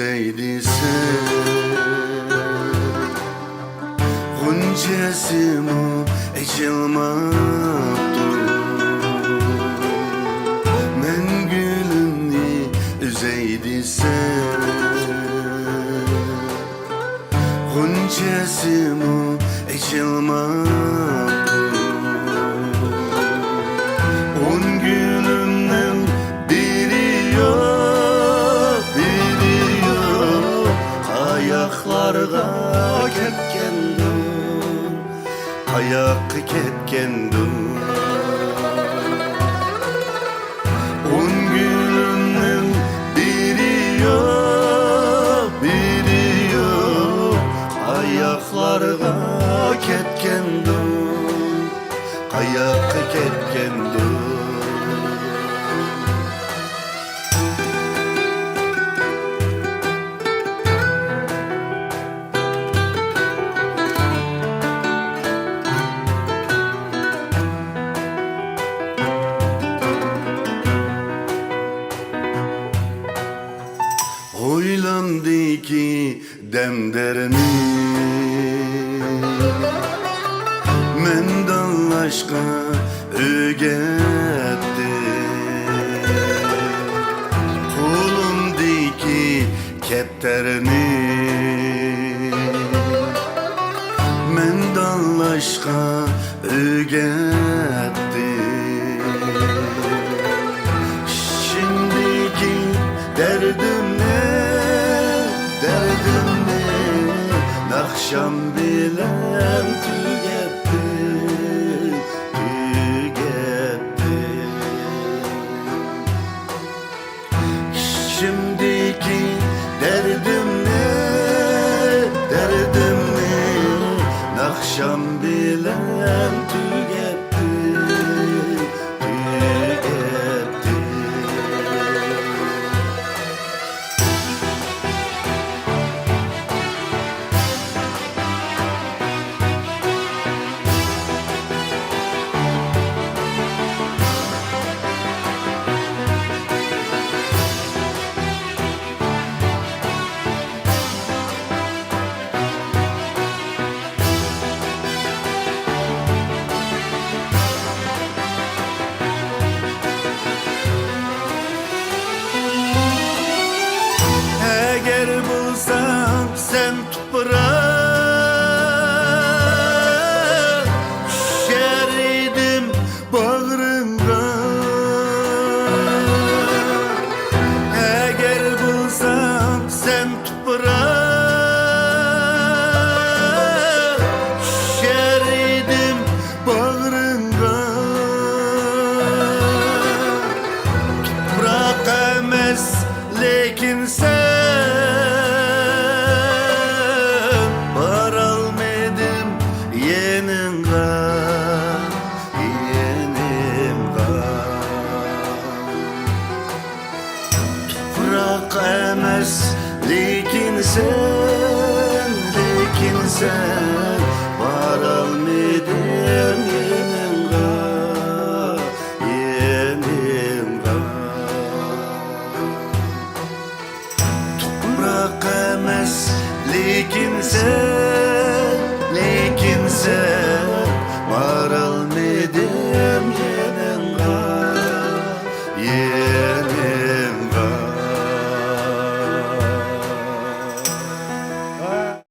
üzeydi sen Guncesimu eçilmaptı Men gülümni üzeydi sen Guncesimu eçilmaptı On gülümden biri yok, biri yok Ayaklarga ketkendim, ayak ketkendim On gülümden biri yok, biri yok Ayaklarga ketkendim, ayak ketkendim Oylandı ki demderini Menden aşka ögetti Kolumdaki kepterini Menden aşka ögetti Şimdiki derdim ne, derdim ne Nakşam bilen tügetti, tügetti Şimdiki derdim ne, derdim ne Nakşam bilen tügetti, tügetti Eğer bulsam sen toprak Şeridim bağrında Eğer bulsam sen toprak Şeridim bağrında Toprak emez lekin sen varalmadım yeninga, yeninga Toprak emez lekin sen varalmadım